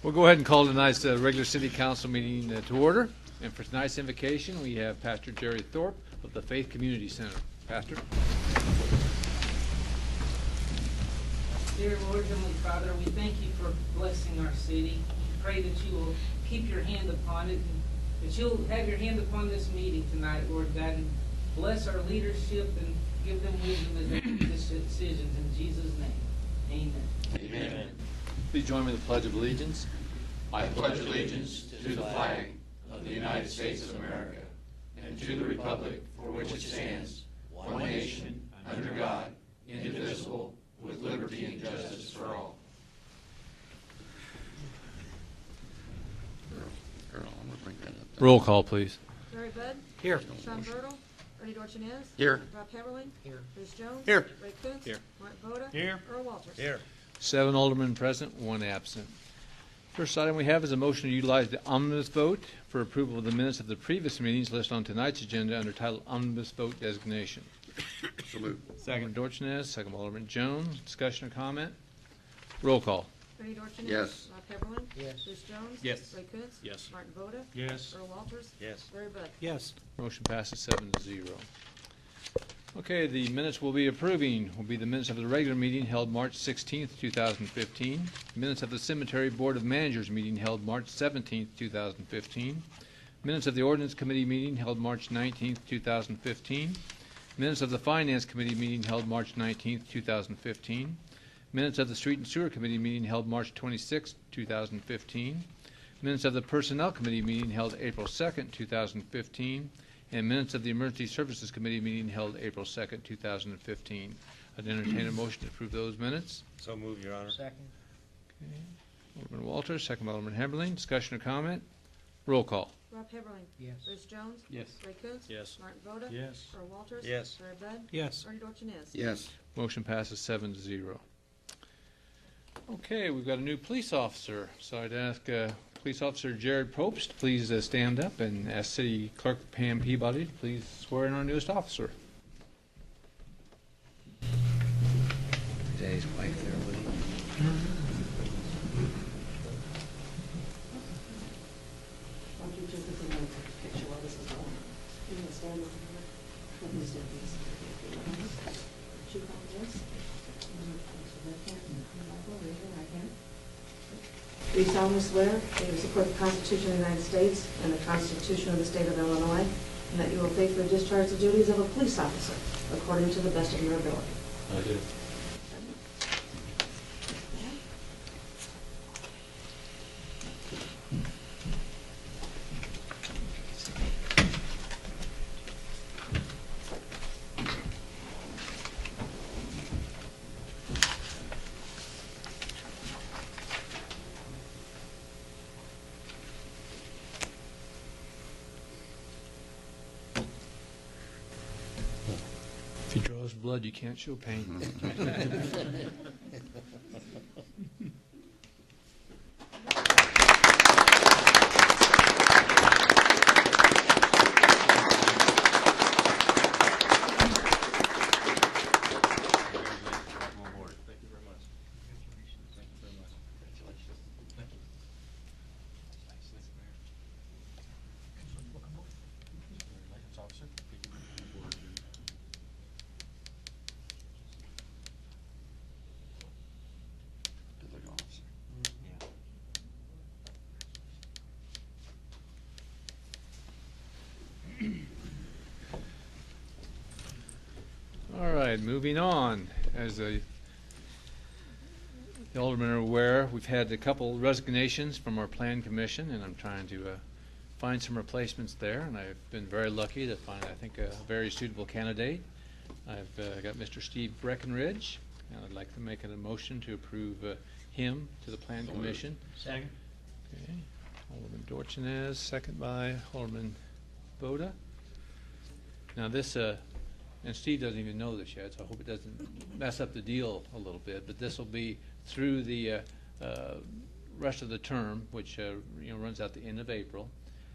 We'll go ahead and call tonight's regular city council meeting to order. And for tonight's invocation, we have Pastor Jerry Thorpe of the Faith Community Center. Pastor. Dear Lord, Heavenly Father, we thank you for blessing our city. We pray that you will keep your hand upon it, and that you'll have your hand upon this meeting tonight, Lord God, and bless our leadership and give them wisdom as they make decisions. In Jesus' name, amen. Amen. Please join me in the Pledge of Allegiance. I pledge allegiance to the flag of the United States of America and to the republic for which it stands, one nation, under God, indivisible, with liberty and justice for all. Earl, I'm going to bring that up. Roll call, please. Larry Bud. Here. Sean Bertle. Ernie Dorchenez. Here. Rob Heberling. Here. Bruce Jones. Here. Ray Kuntz. Here. Mark Voda. Here. Earl Walters. Here. 7 aldermen present, 1 absent. First item we have is a motion to utilize the omnibus vote for approval of the minutes of the previous meetings listed on tonight's agenda under title Omnibus Vote Designation. So moved. Second, Dorchenez. Second, Alderman Jones. Discussion or comment? Roll call. Ernie Dorchenez. Yes. Rob Heberling. Yes. Bruce Jones. Yes. Ray Kuntz. Yes. Martin Voda. Yes. Earl Walters. Yes. Larry Bud. Yes. Motion passes 7-0. Okay, the minutes we'll be approving will be the minutes of the regular meeting held March 16th, 2015, minutes of the Cemetery Board of Managers meeting held March 17th, 2015, minutes of the Ordinance Committee meeting held March 19th, 2015, minutes of the Finance Committee meeting held March 19th, 2015, minutes of the Street and Sewer Committee meeting held March 26th, 2015, minutes of the Personnel Committee meeting held April 2nd, 2015, and minutes of the Emergency Services Committee meeting held April 2nd, 2015. I'd entertain a motion to approve those minutes. So move, Your Honor. Second. Okay. Alderman Walters, second by Alderman Heberling. Discussion or comment? Roll call. Rob Heberling. Yes. Bruce Jones. Yes. Ray Kuntz. Yes. Martin Voda. Yes. Earl Walters. Yes. Larry Bud. Yes. Ernie Dorchenez. Yes. Motion passes 7-0. Okay, we've got a new police officer. So I'd ask Police Officer Jared Probst to please stand up, and ask City Clerk Pam Peabody to please swear in our newest officer. Today's wife there, Woody. Why don't you just take a picture while this is going? You can stand over here. Let me stand this. Shoot on this. Do you solemnly swear that you will support the Constitution of the United States and the Constitution of the State of Illinois, and that you will faithfully discharge the duties of a police officer according to the best of your ability? I do. If he draws blood, you can't show pain. Good luck, officer. All right, moving on. As the aldermen are aware, we've had a couple resignations from our Plan Commission, and I'm trying to find some replacements there, and I've been very lucky to find, I think, a very suitable candidate. I've got Mr. Steve Breckenridge, and I'd like to make a motion to approve him to the Plan Commission. Second. Okay. Alderman Dorchenez, second by Alderman Voda. Now this, and Steve doesn't even know this yet, so I hope it doesn't mess up the deal a little bit, but this will be through the rest of the term, which runs out the end of April,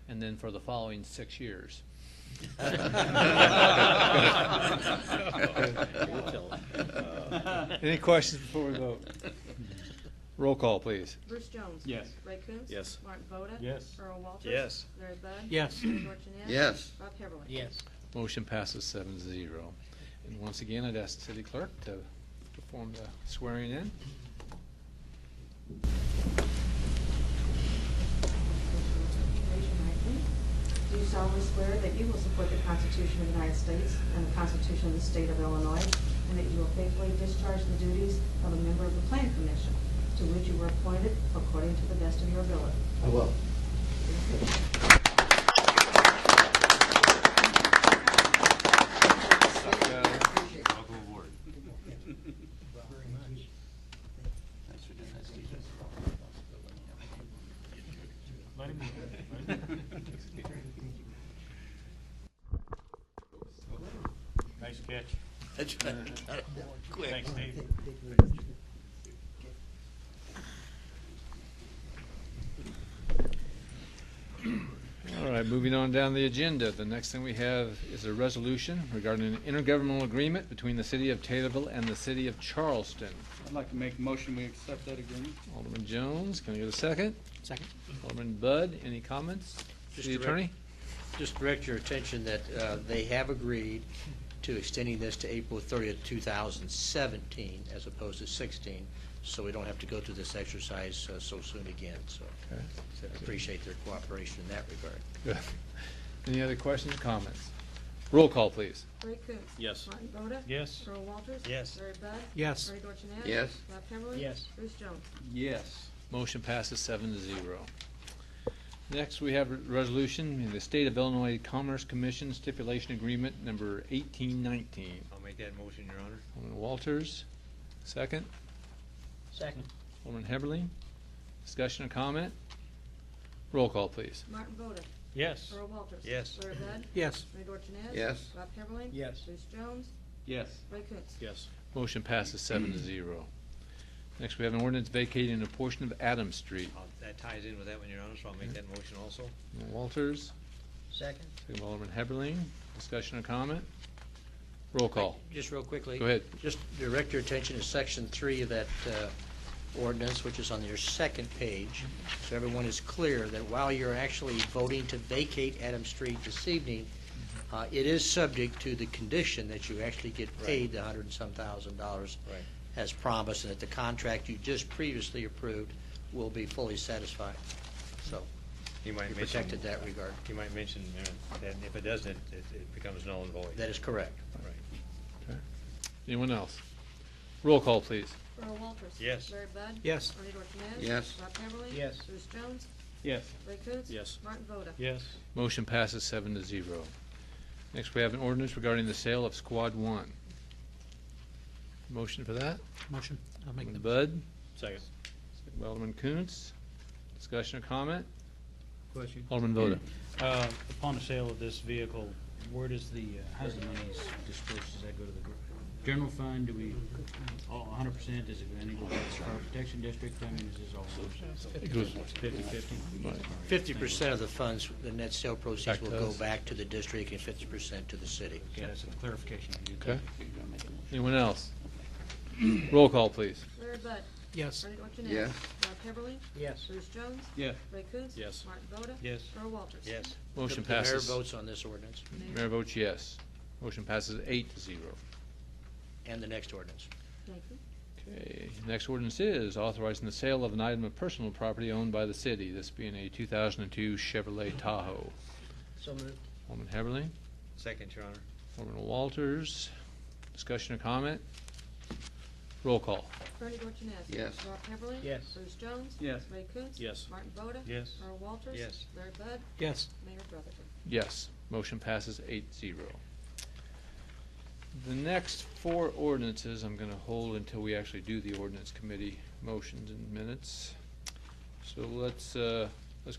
and then for the following 6 years. Any questions before we vote? Roll call, please. Bruce Jones. Yes. Ray Coontz. Yes. Martin Voda. Yes. Earl Walters. Yes. Larry Bud. Yes. Bernie Dorchenez. Yes. Rob Heatherly. Yes. Motion passes 7-0. And once again, I'd ask the city clerk to perform the swearing in. Raise your right hand. Do you solemnly swear that you will support the Constitution of the United States and the Constitution of the State of Illinois, and that you will faithfully discharge the duties of a member of the Plan Commission to which you were appointed according to the best of your ability? I will. Thanks for doing that, Steve. Nice catch. That's right. Quick. Thanks, Steve. All right, moving on down the agenda. The next thing we have is a resolution regarding an intergovernmental agreement between the city of Taylorville and the city of Charleston. I'd like to make a motion we accept that agreement. Alderman Jones, can I get a second? Second. Alderman Bud, any comments? Just City direct- Attorney? Just direct your attention that they have agreed to extending this to April 30th, 2017, as opposed to 16, so we don't have to go through this exercise so soon again. So Okay. I appreciate their cooperation in that regard. Good. Any other questions or comments? Roll call, please. Ray Coontz. Yes. Martin Voda. Yes. Earl Walters. Yes. Larry Bud. Yes. Bernie Dorchenez. Yes. Rob Heatherly. Yes. Bruce Jones. Yes. Motion passes 7-0. Next, we have a resolution in the State of Illinois Commerce Commission Stipulation Agreement number 1819. I'll make that motion, Your Honor. Alderman Walters, second. Second. Alderman Heberlin, discussion or comment? Roll call, please. Martin Voda. Yes. Earl Walters. Yes. Larry Bud. Yes. Bernie Dorchenez. Yes. Rob Heatherly. Yes. Bruce Jones. Yes. Ray Coontz. Yes. Motion passes 7-0. Next, we have an ordinance vacating a portion of Adams Street. That ties in with that one, Your Honor, so I'll make that motion also. Alderman Walters, Second. second by Alderman Heberlin, discussion or comment? Roll call. Just real quickly. Go ahead. Just direct your attention to Section 3 of that ordinance, which is on your second page, so everyone is clear that while you're actually voting to vacate Adams Street this evening, it is subject to the condition that you actually get paid the $100 and some thousand Right. as promised, and that the contract you just previously approved will be fully satisfied. So You might you're mention, protected in that regard. you might mention that if it doesn't, it becomes null and void. That is correct. Right. Okay. Anyone else? Roll call, please. Earl Walters. Yes. Larry Bud. Yes. Bernie Dorchenez. Yes. Rob Heatherly. Yes. Bruce Jones. Yes. Ray Coontz. Yes. Martin Voda. Yes. Motion passes 7-0. Next, we have an ordinance regarding the sale of Squad 1. Motion for that? Motion. I'll make Alderman the. Bud, Second. second by Alderman Koontz. Discussion or comment? Question. Alderman Voda. Upon the sale of this vehicle, where does the, how's the money dispersed? Does that go to the general fund? Do we, all 100%, is it going to go to the fire protection district? I mean, is this all It goes 50/50? 50% of the funds, the net sale proceeds Back will to go us. back to the district and 50% to the city. Okay, that's a clarification. Okay. Anyone else? Roll call, please. Larry Bud. Yes. Bernie Dorchenez. Yes. Rob Heatherly. Yes. Bruce Jones. Yes. Ray Coontz. Yes. Martin Voda. Yes. Earl Walters. Yes. Motion The mayor passes. votes on this ordinance Mayor votes yes. Motion passes 8-0. and the next ordinance. Thank you. Okay, next ordinance is authorizing the sale of an item of personal property owned by the city, this being a 2002 Chevrolet Tahoe. So moved. Alderman Heberlin, Second, Your Honor. Alderman Walters, discussion or comment? Roll call. Bernie Dorchenez. Yes. Rob Heatherly. Yes. Bruce Jones. Yes. Ray Coontz. Yes. Martin Voda. Yes. Earl Walters. Yes. Larry Bud. Yes. Mayor Brotherton. Yes, motion passes 8-0. The next four ordinances I'm going to hold until we actually do the ordinance committee motions and minutes. So let's go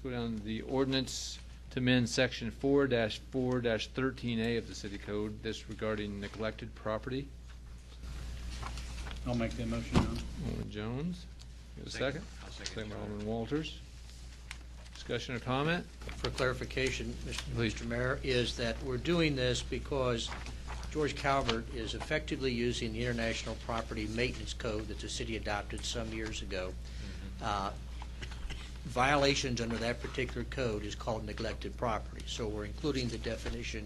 down to the ordinance to amend section 4-4-13A of the city code, this regarding neglected property. I'll make that motion, Your Honor. Alderman Jones, get a second? I'll second, Second by Your Honor. Alderman Walters. Discussion or comment? For clarification, Please. Mr. Mayor, is that we're doing this because George Calvert is effectively using the International Property Maintenance Code that the city adopted some years ago. Violations under that particular code is called neglected property. So we're including the definition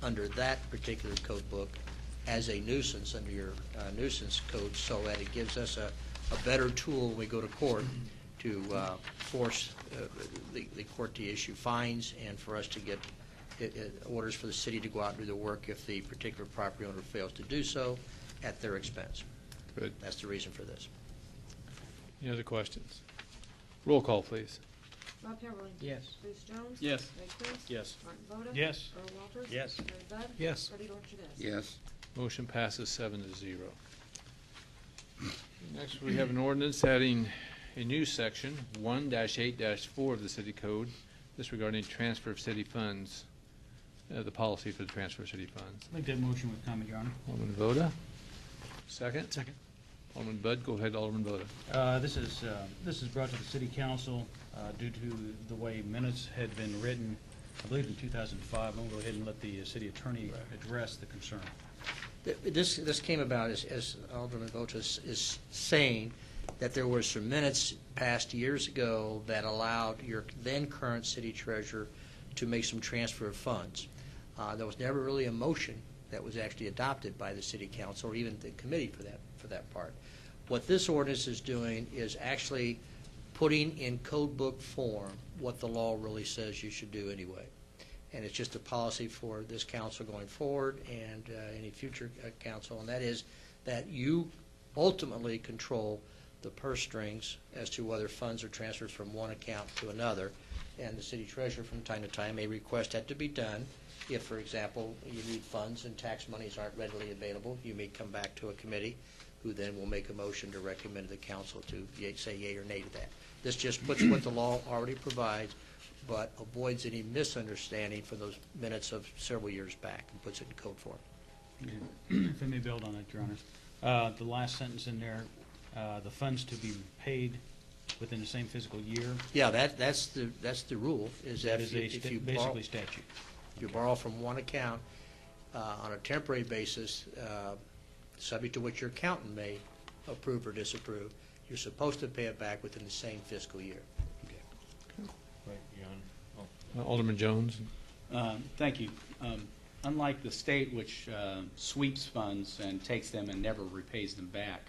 under that particular code book as a nuisance under your nuisance code, so that it gives us a better tool when we go to court to force the court to issue fines and for us to get orders for the city to go out and do the work if the particular property owner fails to do so at their expense. Good. That's the reason for this. Any other questions? Roll call, please. Rob Heatherly. Yes. Bruce Jones. Yes. Ray Coontz. Yes. Martin Boda. Yes. Earl Walters. Yes. Larry Bud. Yes. Freddie Dorchenez. Yes. Motion passes 7-0. Next, we have an ordinance adding a new section, 1-8-4 of the city code, this regarding transfer of city funds, the policy for the transfer of city funds. Make that motion with comment, Your Honor. Alderman Voda, second. Second. Alderman Bud, go ahead, Alderman Voda. This is brought to the city council due to the way minutes had been written, I believe in 2005. I'm going to go ahead and let the city attorney address the concern. This came about as Alderman Votas is saying, that there were some minutes passed years ago that allowed your then current city treasurer to make some transfer of funds. There was never really a motion that was actually adopted by the city council or even the committee for that part. What this ordinance is doing is actually putting in code book form what the law really says you should do anyway. And it's just a policy for this council going forward and any future council, and that is that you ultimately control the purse strings as to whether funds are transferred from one account to another. And the city treasurer from time to time may request that to be done. If, for example, you need funds and tax monies aren't readily available, you may come back to a committee who then will make a motion to recommend to the council to say yea or nay to that. This just puts what the law already provides, but avoids any misunderstanding for those minutes of several years back and puts it in code form. If I may build on that, Your Honor. The last sentence in there, the funds to be paid within the same fiscal year. Yeah, that's the rule, is that if you borrow, basically statute. you borrow from one account on a temporary basis, subject to which your accountant may approve or disapprove, you're supposed to pay it back within the same fiscal year. Right, Your Honor. Alderman Jones. Thank you. Unlike the state, which sweeps funds and takes them and never repays them back,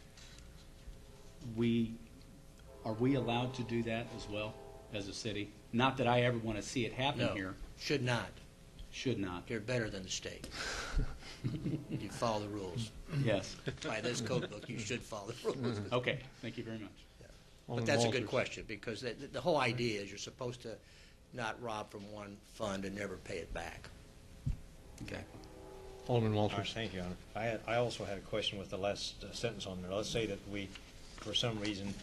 are we allowed to do that as well as a city? Not that I ever want to see it happen No, here. should not. Should not. You're better than the state. You follow the rules. Yes. By this code book, you should follow the rules. Okay. Thank you very much. But Alderman that's a good Walters. question, because the whole idea is you're supposed to not rob from one fund and never pay it back. Okay. Alderman All right, Walters. thank you, Your Honor. I also had a question with the last sentence on there. Let's say that we, for some reason,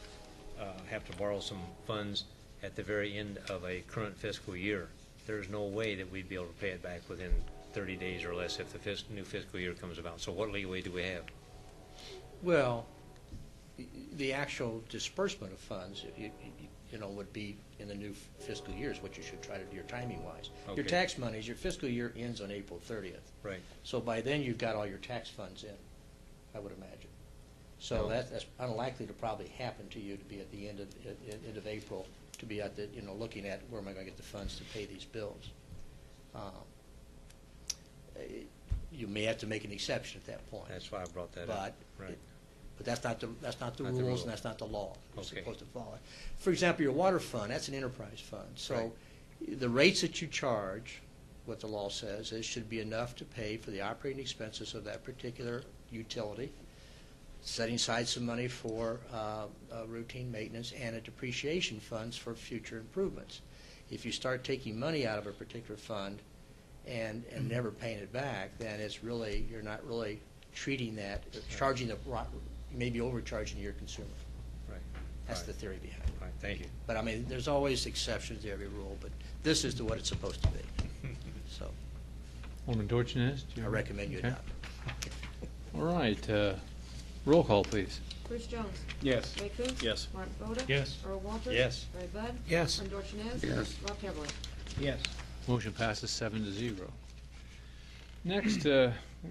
have to borrow some funds at the very end of a current fiscal year. There's no way that we'd be able to pay it back within 30 days or less if the new fiscal year comes about. So what leeway do we have? Well, the actual disbursement of funds, would be in the new fiscal year is what you should try to do, your timing-wise. Your Okay. tax monies, your fiscal year ends on April 30th. Right. So by then, you've got all your tax funds in, I would imagine. So Oh. that's unlikely to probably happen to you to be at the end of April, to be at the, looking at where am I going to get the funds to pay these bills. You may have to make an exception at that point. That's why I brought that up. Right. But that's not the Not the rules, rule. and that's not the law. You're Okay. supposed to follow it. For example, your water fund, that's an enterprise fund. So the rates that you charge, what the law says, is should be enough to pay for the operating expenses of that particular utility, setting aside some money for routine maintenance and a depreciation funds for future improvements. If you start taking money out of a particular fund and never paying it back, then it's really, you're not really treating that, charging maybe overcharging your consumer. Right. That's Right. the theory behind it. All right, thank you. But I mean, there's always exceptions to every rule, but this is what it's supposed to be. So Alderman Dorchenez. do you I have- recommend you okay. adopt it. All right. Roll call, please. Bruce Jones. Yes. Ray Coontz. Yes. Martin Boda. Yes. Earl Walters. Yes. Larry Bud. Yes. Martin Dorchenez. Yes. Rob Heatherly. Yes. Motion passes 7-0. Next,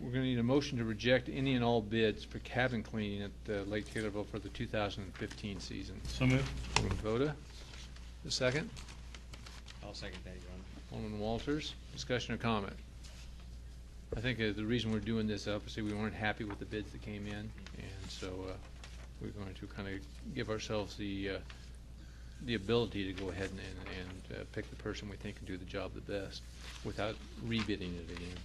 we're going to need a motion to reject any and all bids for cabin cleaning at Lake Taylorville for the 2015 season. So moved. Alderman Voda, the second. I'll second that, Your Honor. Alderman Walters, discussion or comment? I think the reason we're doing this, obviously, we weren't happy with the bids that came in, and so we're going to kind of give ourselves the ability to go ahead and pick the person we think can do the job the best without rebidding it again.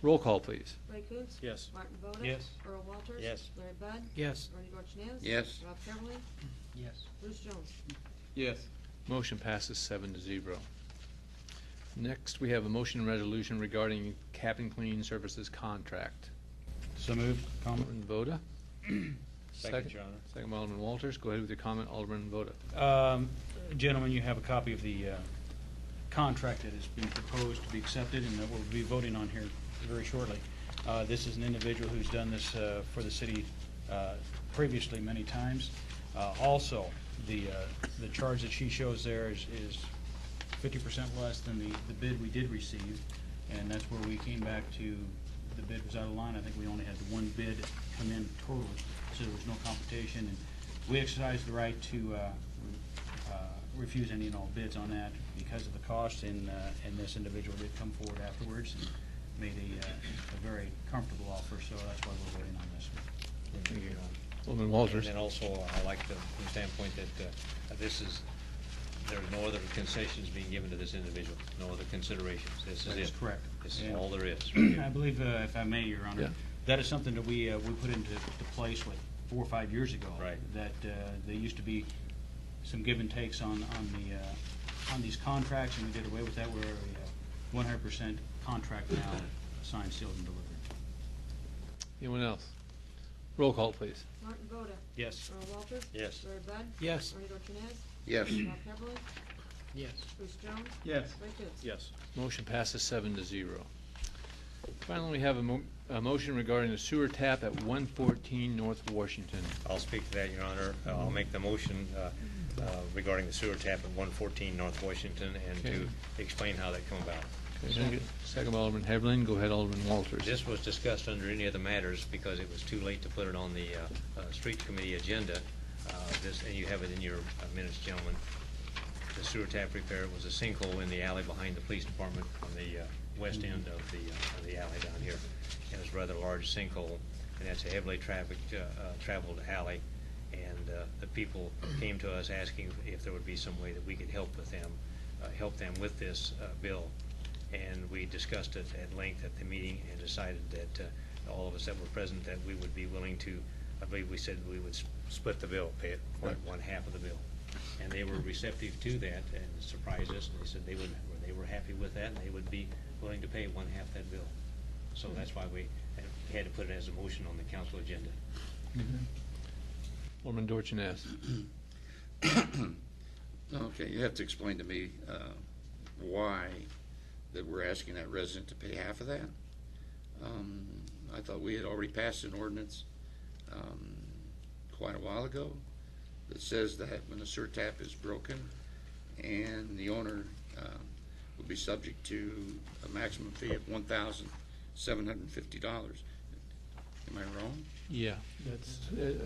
Roll call, please. Ray Coontz? Yes. Martin Voda? Yes. Earl Walters? Yes. Larry Bud? Yes. Bernie Dorchenez? Yes. Rob Heatherly? Yes. Bruce Jones? Yes. Motion passes 7-0. Next, we have a motion and resolution regarding cabin cleaning services contract. So moved. Comment? Alderman Voda. Second, Your Honor. Second by Alderman Walters. Go ahead with your comment, Alderman Voda. Gentlemen, you have a copy of the contract that has been proposed to be accepted and that we'll be voting on here very shortly. This is an individual who's done this for the city previously many times. Also, the charge that she shows there is 50% less than the bid we did receive, and that's where we came back to the bid was out of line. I think we only had the one bid come in total, so there was no competition. And we exercised the right to refuse any and all bids on that because of the cost, and this individual did come forward afterwards and made a very comfortable offer, so that's why we're waiting on this one. Thank you, Your Honor. Alderman Walters. And then also, I like from the standpoint that there's no other concessions being given to this individual, no other considerations. This is it. That's correct. This is And all there is. I believe, if I may, Your Honor, Yeah. that is something that we put into place, 4 or 5 years ago. Right. That there used to be some give and takes on these contracts, and we did away with that. We're a 100% contract now, signed, sealed, and delivered. Anyone else? Roll call, please. Martin Voda? Yes. Earl Walters? Yes. Larry Bud? Yes. Bernie Dorchenez? Yes. Rob Heatherly? Yes. Bruce Jones? Yes. Ray Coontz? Yes. Motion passes 7-0. Finally, we have a motion regarding the sewer tap at 114 North Washington. I'll speak to that, Your Honor. I'll make the motion regarding the sewer tap at 114 North Washington and Okay. to explain how that came about. Second by Alderman Heberlin. Go ahead, Alderman Walters. This was discussed under any other matters because it was too late to put it on the street committee agenda. And you have it in your minutes, gentlemen. The sewer tap repair was a sinkhole in the alley behind the police department on the west end of the alley down here. It was a rather large sinkhole, and that's a heavily traveled alley. And the people came to us asking if there would be some way that we could help them with this bill. And we discussed it at length at the meeting and decided that all of us that were present, that we would be willing to, I believe we said we would split the bill, pay it one half of the bill. And they were receptive to that and surprised us, and they said they were happy with that and they would be willing to pay one half that bill. So that's why we had to put it as a motion on the council agenda. Alderman Dorchenez. Okay, you have to explain to me why that we're asking that resident to pay half of that. I thought we had already passed an ordinance quite a while ago that says that when the sewer tap is broken and the owner will be subject to a maximum fee of $1,750. Am I wrong? Yeah, that's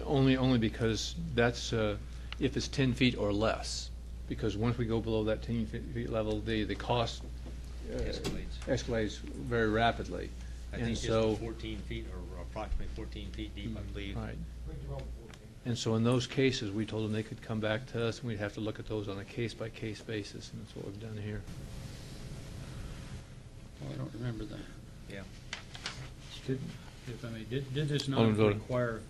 only because that's if it's 10 feet or less. Because once we go below that 10 feet level, the cost escalates very rapidly. I And think so, it's 14 feet or approximately 14 feet deep, I believe. right. And so in those cases, we told them they could come back to us, and we'd have to look at those on a case-by-case basis, and that's what we've done here. Oh, I don't remember that. Yeah. If I may, did this not Alderman Voda. require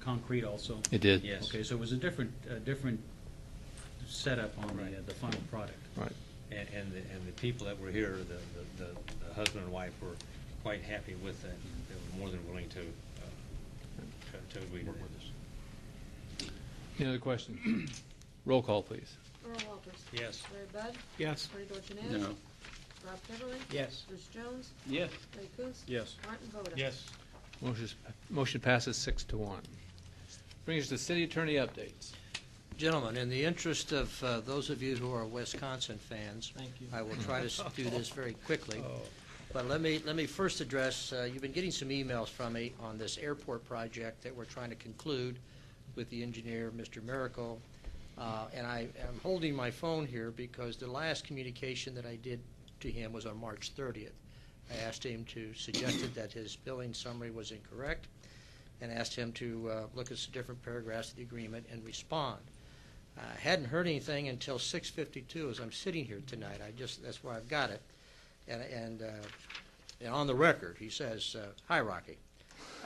concrete also? It did. Yes. Okay, so it was a different setup on the final product. Right. And the people that were here, the husband and wife were quite happy with that. They were more than willing to agree to Work that. with us. Any other questions? Roll call, please. Earl Walters? Yes. Larry Bud? Yes. Bernie Dorchenez? No. Rob Heatherly? Yes. Bruce Jones? Yes. Ray Coontz? Yes. Martin Voda? Yes. Motion passes 6-1. Brings us to city attorney updates. Gentlemen, in the interest of those of you who are Wisconsin fans, I will try to do this very quickly. But let me first address, you've been getting some emails from me on this airport project that we're trying to conclude with the engineer, Mr. Miracle. And I am holding my phone here because the last communication that I did to him was on March 30th. I asked him suggested that his billing summary was incorrect, and asked him to look at some different paragraphs of the agreement and respond. I hadn't heard anything until 6:52 as I'm sitting here tonight. That's why I've got it. And on the record, he says, "Hi, Rocky.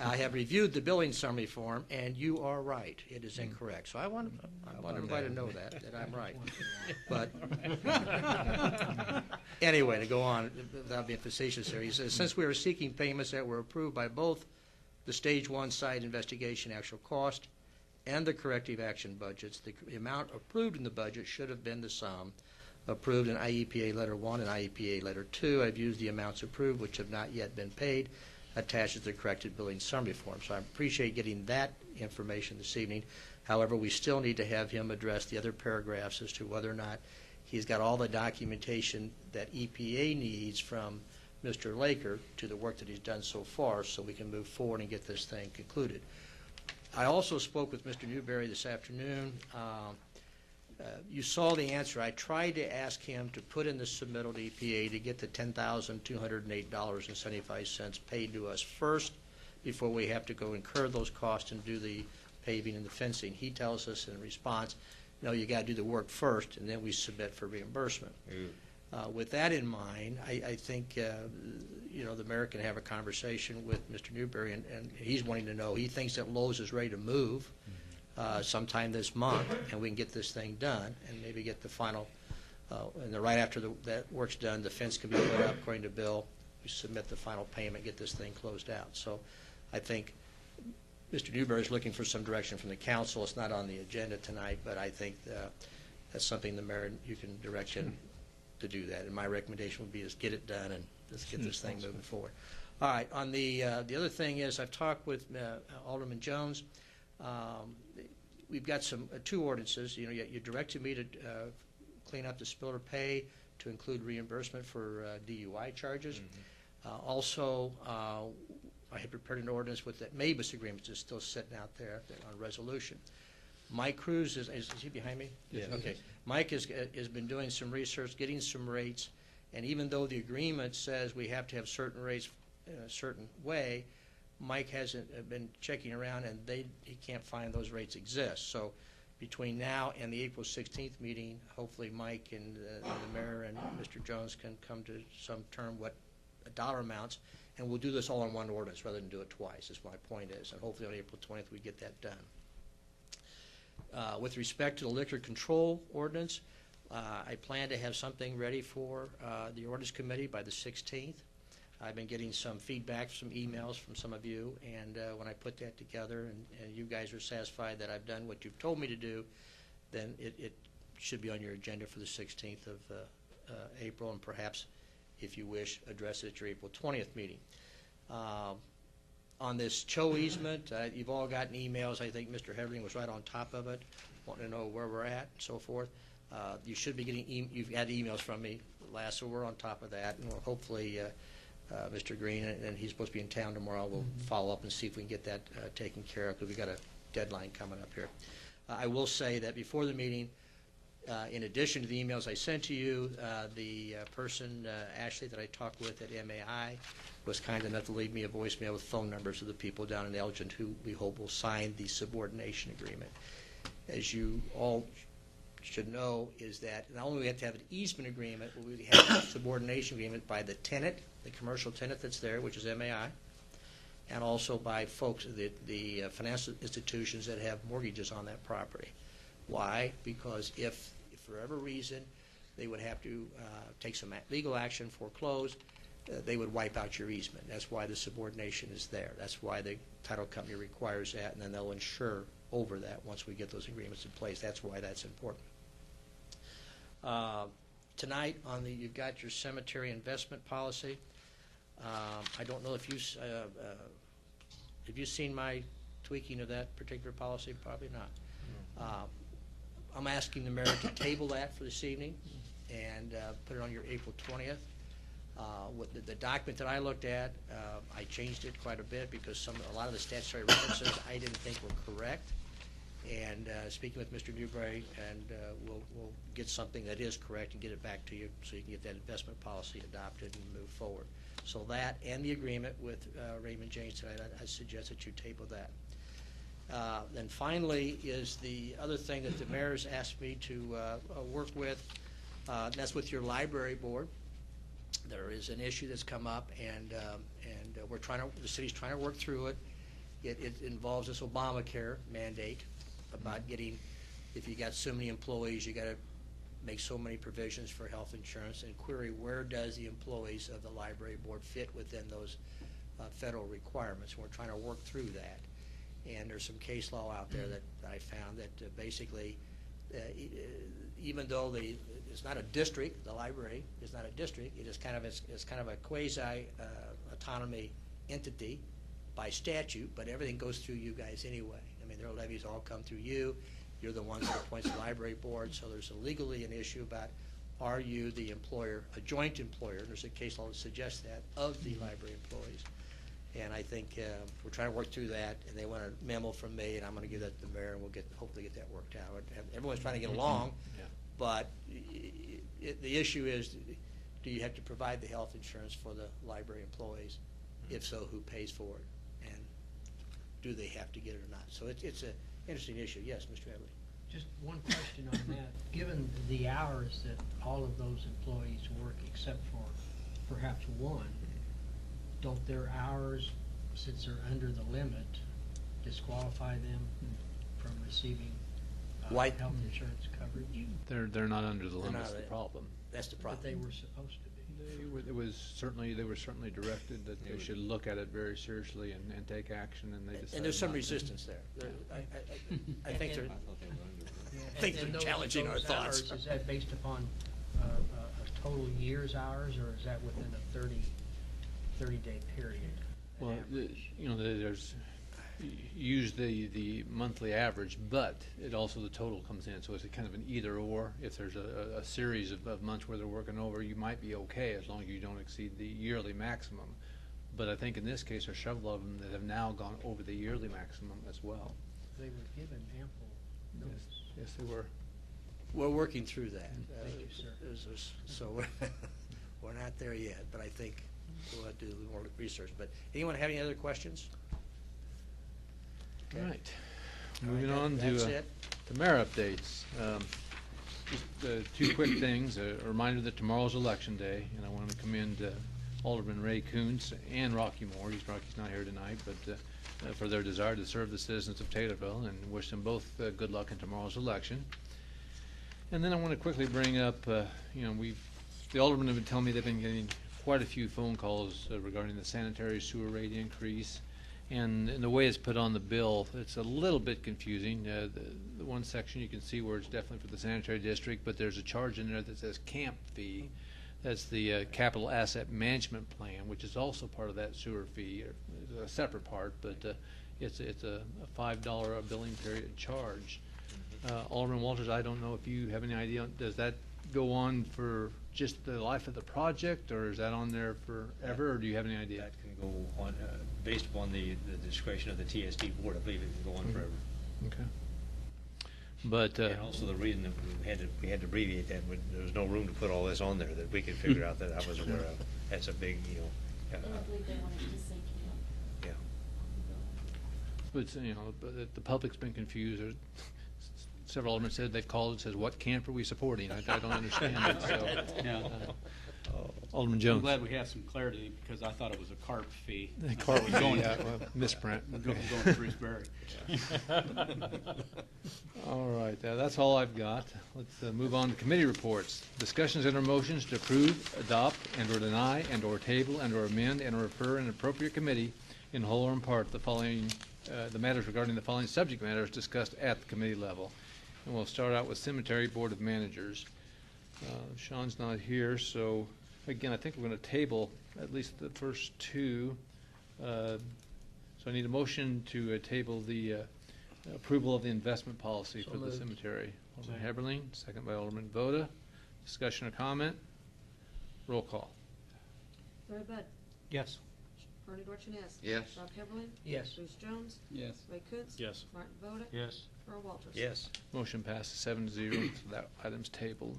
I have reviewed the billing summary form, and you are right. It is incorrect." So I want everybody to know that I'm right. But anyway, to go on, without being facetious here, he says, "Since we are seeking payments that were approved by both the Stage 1 site investigation actual cost and the corrective action budgets, the amount approved in the budget should have been the sum approved in IEPA Letter 1 and IEPA Letter 2. I've used the amounts approved, which have not yet been paid, attached to the corrected billing summary form." So I appreciate getting that information this evening. However, we still need to have him address the other paragraphs as to whether or not he's got all the documentation that EPA needs from Mr. Laker to the work that he's done so far, so we can move forward and get this thing concluded. I also spoke with Mr. Newberry this afternoon. You saw the answer. I tried to ask him to put in the submittal to EPA to get the $10,208.75 paid to us first before we have to go incur those costs and do the paving and the fencing. He tells us in response, no, you got to do the work first, and then we submit for reimbursement. With that in mind, I think the mayor can have a conversation with Mr. Newberry, and he's wanting to know. He thinks that Lowe's is ready to move sometime this month, and we can get this thing done and maybe get the final. And then right after that work's done, the fence can be put up according to bill. We submit the final payment, get this thing closed out. So I think Mr. Newberry is looking for some direction from the council. It's not on the agenda tonight, but I think that's something the mayor, you can direct him to do that. And my recommendation would be is get it done and let's get this thing moving forward. All right. On the other thing is I've talked with Alderman Jones. We've got some two ordinances. You directed me to clean up the spiller pay to include reimbursement for DUI charges. Also, I had prepared an ordinance with that MABUS agreement that's still sitting out there on resolution. Mike Cruz is he behind me? Yeah. Okay. Mike has been doing some research, getting some rates, and even though the agreement says we have to have certain rates in a certain way, Mike hasn't been checking around, and he can't find those rates exist. So between now and the April 16th meeting, hopefully Mike and the mayor and Mr. Jones can come to some term what dollar amounts, and we'll do this all in one ordinance rather than do it twice, is my point is. And hopefully on April 20th we get that done. With respect to the liquor control ordinance, I plan to have something ready for the ordinance committee by the 16th. I've been getting some feedback, some emails from some of you, and when I put that together and you guys are satisfied that I've done what you've told me to do, then it should be on your agenda for the 16th of April, and perhaps, if you wish, address it at your April 20th meeting. On this Cho easement, you've all gotten emails. I think Mr. Heverling was right on top of it, wanting to know where we're at and so forth. You should be getting, you've had emails from me last, so we're on top of that, and we'll hopefully Mr. Green, and he's supposed to be in town tomorrow, we'll follow up and see if we can get that taken care of, because we've got a deadline coming up here. I will say that before the meeting, in addition to the emails I sent to you, the person, Ashley, that I talked with at MAI was kind enough to leave me a voicemail with phone numbers of the people down in Elgin who we hope will sign the subordination agreement. As you all should know, is that not only do we have to have an easement agreement, but we have a subordination agreement by the tenant, the commercial tenant that's there, which is MAI, and also by folks, the financial institutions that have mortgages on that property. Why? Because if for whatever reason they would have to take some legal action, foreclose, they would wipe out your easement. That's why the subordination is there. That's why the title company requires that, and then they'll insure over that once we get those agreements in place. That's why that's important. Tonight, you've got your cemetery investment policy. I don't know if have you seen my tweaking of that particular policy? Probably not. I'm asking the mayor to table that for this evening and put it on your April 20th With the document that I looked at, I changed it quite a bit because a lot of the statutory references I didn't think were correct. And speaking with Mr. Newberry, and we'll get something that is correct and get it back to you so you can get that investment policy adopted and move forward. So that and the agreement with Raymond James tonight, I suggest that you table that. Then finally is the other thing that the mayor's asked me to work with. That's with your library board. There is an issue that's come up, and the city's trying to work through it. It involves this Obamacare mandate about getting, if you got so many employees, you got to make so many provisions for health insurance, and query where does the employees of the library board fit within those federal requirements. And we're trying to work through that. And there's some case law out there that I found that basically, even though it's not a district, the library is not a district, it is kind of a quasi autonomy entity by statute, but everything goes through you guys anyway. I mean, their levies all come through you. You're the ones that appoints the library board, so there's legally an issue about, are you the employer, a joint employer, and there's a case law that suggests that, of the library employees. And I think we're trying to work through that, and they want a memo from me, and I'm going to give that to the mayor, and we'll hopefully get that worked out. Everyone's trying to get along, but the issue is, do you have to provide the health insurance for the library employees? If so, who pays for it? And do they have to get it or not? So it's an interesting issue. Yes, Mr. Hadley. Just one question on that. Given the hours that all of those employees work, except for perhaps one, don't their hours, since they're under the limit, disqualify them from receiving health insurance coverage? They're not under the limit, that's the problem. That's the problem. But they were supposed to be. They were certainly directed that they should look at it very seriously and take action, and they decided. And there's some not to. resistance there. I think they're. I think And they're challenging our thoughts. Hours, is that based upon a total year's hours, or is that within a 30-day period? Well, there's, use the monthly average, but it also, the total comes in, so it's a kind of an either or. If there's a series of months where they're working over, you might be okay as long as you don't exceed the yearly maximum. But I think in this case, there's several of them that have now gone over the yearly maximum as well. They were given ample notice. Yes, they were. We're working through that. Thank you, sir. So we're not there yet, but I think we'll have to do more research. But anyone have any other questions? All right. All Moving right, on that's to it. the mayor updates. Just two quick things. A reminder that tomorrow's election day, and I want to commend Alderman Ray Coons and Rocky Moore. Rocky's not here tonight, but for their desire to serve the citizens of Taylorville, and wish them both good luck in tomorrow's election. And then I want to quickly bring up, the aldermen have been telling me they've been getting quite a few phone calls regarding the sanitary sewer rate increase. And the way it's put on the bill, it's a little bit confusing. The one section you can see where it's definitely for the sanitary district, but there's a charge in there that says camp fee. That's the capital asset management plan, which is also part of that sewer fee, a separate part, but it's a $5 billing period charge. Alderman Walters, I don't know if you have any idea, does that go on for just the life of the project, or is that on there forever, or do you have any idea? That can go on, based upon the discretion of the TSD board, I believe it can go on forever. Okay. But And also the reason that we had to abbreviate that, there was no room to put all this on there that we could figure out that I was aware of. That's a big, And I believe they wanted to say camp. but but the public's been confused. Several aldermen said they've called and says, "What camp are we supporting?" I don't understand it. So, Yeah. Alderman I'm Jones. glad we have some clarity, because I thought it was a carp fee. The carp was going fee, well, misprint. Going to Bruce Berry. All right, that's all I've got. Let's move on to committee reports. Discussions and or motions to approve, adopt, and/or deny, and/or table, and/or amend, and/or refer an appropriate committee in whole or in part the following, the matters regarding the following subject matters discussed at the committee level. And we'll start out with Cemetery Board of Managers. Sean's not here, so again, I think we're going to table at least the first two. So I need a motion to table the approval of the investment policy for the cemetery. Alderman Heberlein, second by Alderman Voda. Discussion or comment? Roll call. Larry Bud. Yes. Bernie Dorchenez. Yes. Rob Heatherling. Yes. Bruce Jones. Yes. Ray Coontz. Yes. Martin Voda. Yes. Earl Walters. Yes. Motion passes 7-0, so that item's tabled.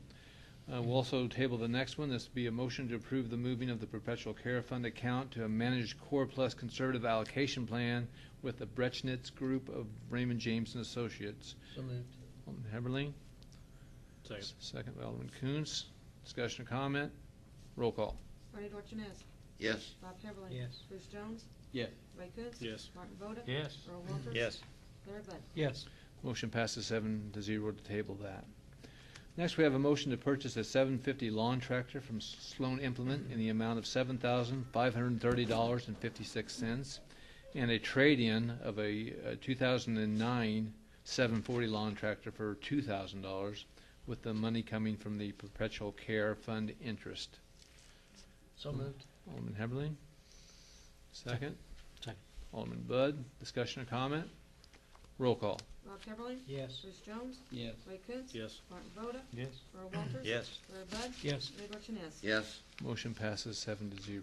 We'll also table the next one. This will be a motion to approve the moving of the perpetual care fund account to a managed core plus conservative allocation plan with the Brechnitz Group of Raymond James and Associates. So moved. Alderman Heberlin, Second. second by Alderman Coons. Discussion or comment? Roll call. Bernie Dorchenez. Yes. Bob Heatherling. Yes. Bruce Jones. Yes. Ray Coontz. Yes. Martin Voda. Yes. Earl Walters. Yes. Larry Bud. Yes. Motion passes 7-0 to table that. Next, we have a motion to purchase a 750 lawn tractor from Sloan Implement in the amount of $7,530.56 and a trade-in of a 2009 740 lawn tractor for $2,000 with the money coming from the perpetual care fund interest. So moved. Alderman Heberlin, second. Second. Alderman Bud, discussion or comment? Roll call. Rob Heatherling. Yes. Bruce Jones. Yes. Ray Coontz. Yes. Martin Voda. Yes. Earl Walters. Yes. Larry Bud. Yes. Bernie Dorchenez. Yes. Motion passes 7-0.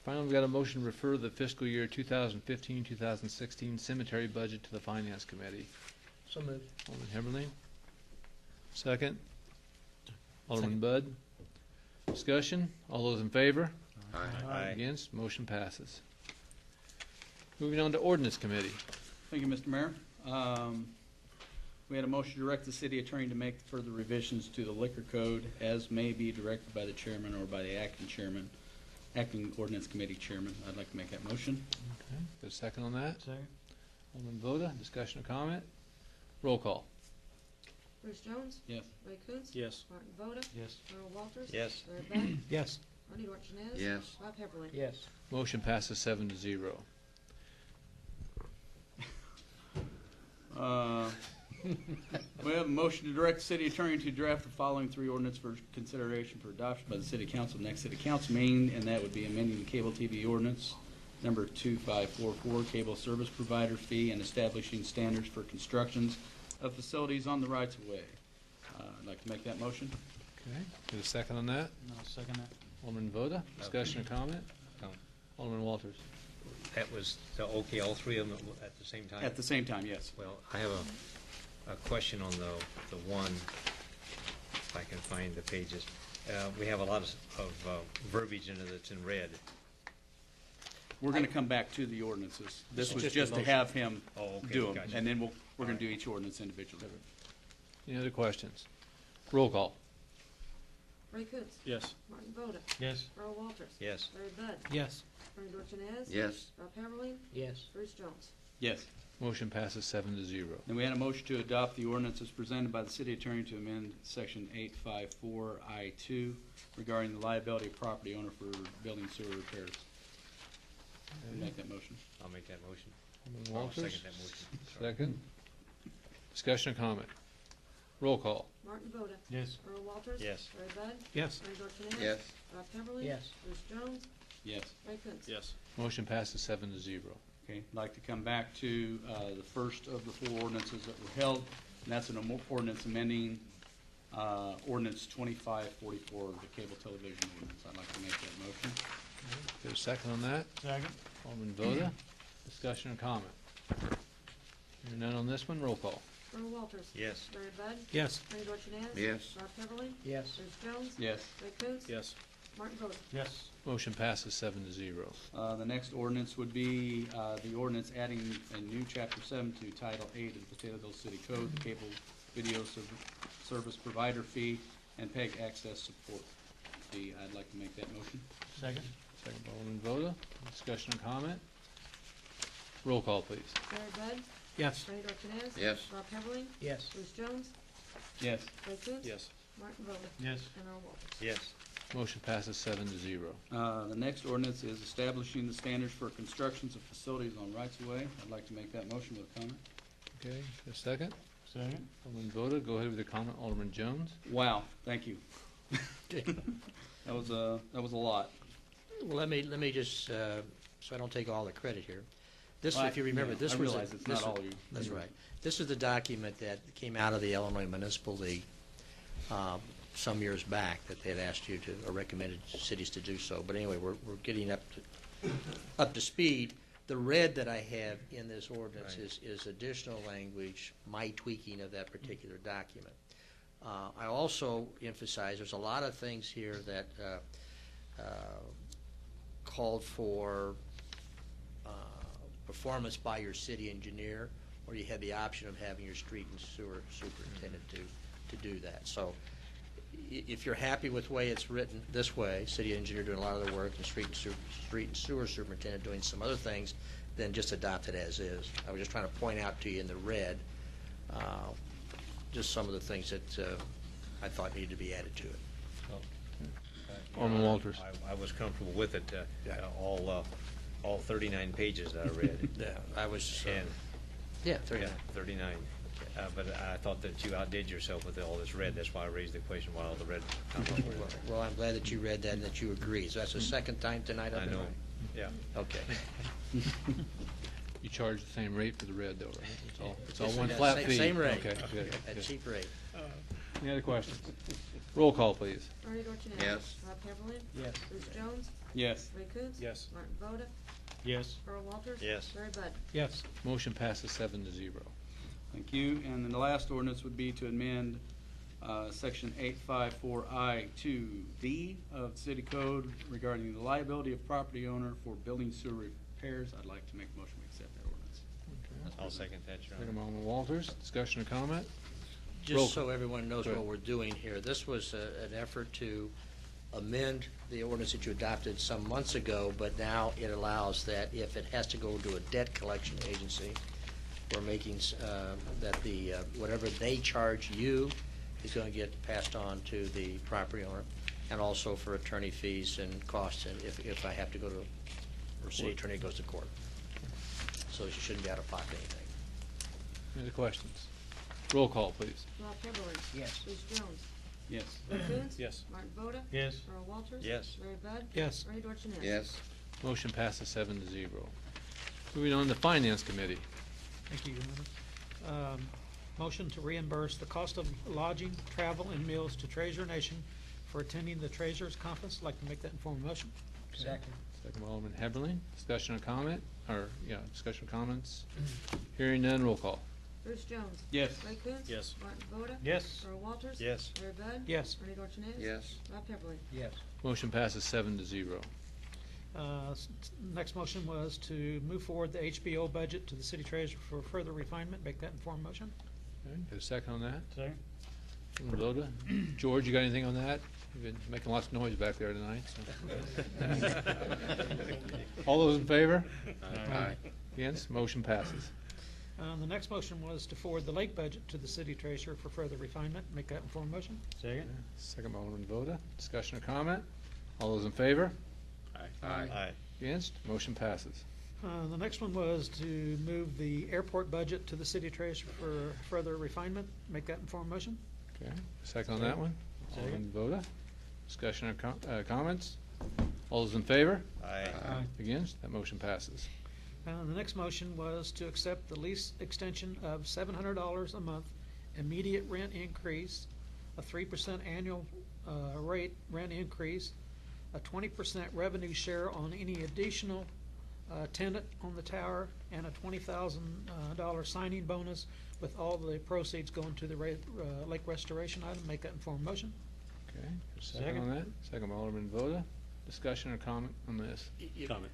Finally, we've got a motion to refer the fiscal year 2015-2016 cemetery budget to the Finance Committee. So moved. Alderman Heberlin, second. Alderman Bud, discussion. All those in favor? Aye. Against? Motion passes. Moving on to Ordinance Committee. Thank you, Mr. Mayor. We had a motion to direct the city attorney to make further revisions to the liquor code as may be directed by the chairman or by the acting ordinance committee chairman. I'd like to make that motion. Okay. Got a second on that? Second. Alderman Voda, discussion or comment? Roll call. Bruce Jones. Yes. Ray Coontz. Yes. Martin Voda. Yes. Earl Walters. Yes. Larry Bud. Yes. Bernie Dorchenez. Yes. Bob Heatherling. Yes. Motion passes 7-0. We have a motion to direct the city attorney to draft the following three ordinance for consideration for adoption by the city council, next city council meeting, and that would be amending the cable TV ordinance number 2544, cable service provider fee, and establishing standards for constructions of facilities on the rights of way. I'd like to make that motion. Okay. Got a second on that? I'll second that. Alderman Voda, discussion or comment? No. Alderman Walters. That was, okay, all three of them at the same time? At the same time, yes. Well, I have a question on the one, if I can find the pages. We have a lot of verbiage in it that's in red. We're going to come back to the ordinances. This was Just just a to motion. have him Oh, okay, do them, gotcha. and then we're going All to do each ordinance individually. Any other questions? Roll call. Ray Coontz. Yes. Martin Voda. Yes. Earl Walters. Yes. Larry Bud. Yes. Bernie Dorchenez. Yes. Rob Heatherling. Yes. Bruce Jones. Yes. Motion passes 7-0. Then we had a motion to adopt the ordinance as presented by the city attorney to amend section 854I2 regarding the liability of property owner for building sewer repairs. Make that motion. I'll make that motion. Alderman I'll Walters. second that motion. Sorry. Second. Discussion or comment? Roll call. Martin Voda. Yes. Earl Walters. Yes. Larry Bud. Yes. Bernie Dorchenez. Yes. Rob Heatherling. Yes. Bruce Jones. Yes. Ray Coontz. Yes. Motion passes 7-0. Okay, I'd like to come back to the first of the four ordinances that were held, and that's an ordinance amending ordinance 2544, the cable television ordinance. I'd like to make that motion. Got a second on that? Second. Alderman Voda. Discussion or comment? Hearing none on this one, roll call. Earl Walters. Yes. Larry Bud. Yes. Bernie Dorchenez. Yes. Rob Heatherling. Yes. Bruce Jones. Yes. Ray Coontz. Yes. Martin Voda. Yes. Motion passes 7-0. The next ordinance would be the ordinance adding a new chapter 7 to title 8 of the Taylorville City Code, the cable video service provider fee and PEG access support fee. I'd like to make that motion. Second. Second by Alderman Voda. Discussion or comment? Roll call, please. Larry Bud. Yes. Bernie Dorchenez. Yes. Rob Heatherling. Yes. Bruce Jones. Yes. Ray Coontz. Yes. Martin Voda. Yes. And Earl Walters. Yes. Motion passes 7-0. The next ordinance is establishing the standards for constructions of facilities on rights of way. I'd like to make that motion with a comment. Okay, a second. Second. Alderman Voda, go ahead with the comment. Alderman Jones. Wow, thank you. That was a lot. Well, let me just, so I don't take all the credit here. This, Well, if you remember, yeah, this I was. realize it's not all you. That's right. This is the document that came out of the Illinois Municipal League. some years back that they had asked you to, or recommended cities to do so. But anyway, we're getting up to speed. The red that I have in this ordinance is additional language, my tweaking of that particular document. I also emphasize there's a lot of things here that called for performance by your city engineer, or you had the option of having your street and sewer superintendent to do that. So if you're happy with the way it's written this way, city engineer doing a lot of the work, and street and sewer superintendent doing some other things, then just adopt it as is. I was just trying to point out to you in the red just some of the things that I thought needed to be added to it. Alderman Walters. I was comfortable with it, all 39 pages that I read. Yeah, I was, And, yeah, 39. 39. But I thought that you outdid yourself with all this red. That's why I raised the question why all the red comments were there. Well, I'm glad that you read that and that you agree. So that's the second time tonight I've I been know, on. yeah. Okay. You charge the same rate for the red, though, right? It's all Yes, one yeah, flat same- fee. same rate. Okay, good, At good. cheap rate. Any other questions? Roll call, please. Bernie Dorchenez. Yes. Rob Heatherling. Yes. Bruce Jones. Yes. Ray Coontz. Yes. Martin Voda. Yes. Earl Walters. Yes. Larry Bud. Yes. Motion passes 7-0. Thank you. And then the last ordinance would be to amend Section 854I2D of the City Code regarding the liability of property owner for building sewer repairs. I'd like to make a motion to accept that ordinance. I'll second that, Your Second Honor. by Alderman Walters. Discussion or comment? Roll Just so everyone knows Go ahead. what we're doing here, this was an effort to amend the ordinance that you adopted some months ago, but now it allows that if it has to go to a debt collection agency, we're making that the whatever they charge you is going to get passed on to the property owner, and also for attorney fees and costs, and if I have to go to, or city attorney goes to court. So you shouldn't be out of pocket anything. Any other questions? Roll call, please. Rob Heatherling. Yes. Bruce Jones. Yes. Ray Coontz. Yes. Martin Voda. Yes. Earl Walters. Yes. Larry Bud. Yes. Bernie Dorchenez. Yes. Motion passes 7-0. Moving on to Finance Committee. Thank you, Your Honor. Motion to reimburse the cost of lodging, travel, and meals to Treasure Nation for attending the Treasurers Conference. I'd like to make that in form of motion. Second. Second by Alderman Heberlin. Discussion or comment? Discussion or comments? Hearing none, roll call. Bruce Jones. Yes. Ray Coontz. Yes. Martin Voda. Yes. Earl Walters. Yes. Larry Bud. Yes. Bernie Dorchenez. Yes. Rob Heatherling. Yes. Motion passes 7-0. Next motion was to move forward the HBO budget to the city treasurer for further refinement. Make that in form of motion. Okay, get a second on that? Second. Alderman Voda. George, you got anything on that? You've been making lots of noise back there tonight. So. All those in favor? Aye. Against? Motion passes. The next motion was to forward the lake budget to the city treasurer for further refinement. Make that in form of motion. Second. Second by Alderman Voda. Discussion or comment? All those in favor? Aye. Against? Motion passes. The next one was to move the airport budget to the city treasurer for further refinement. Make that in form of motion. Okay, second on that one? Alderman Voda. Discussion or comments? All those in favor? Aye. Against? That motion passes. The next motion was to accept the lease extension of $700 a month, immediate rent increase, a 3% annual rate rent increase, a 20% revenue share on any additional tenant on the tower, and a $20,000 signing bonus, with all the proceeds going to the lake restoration item. Make that in form of motion. Okay, second on that? Second by Alderman Voda. Discussion or comment on this? Comment.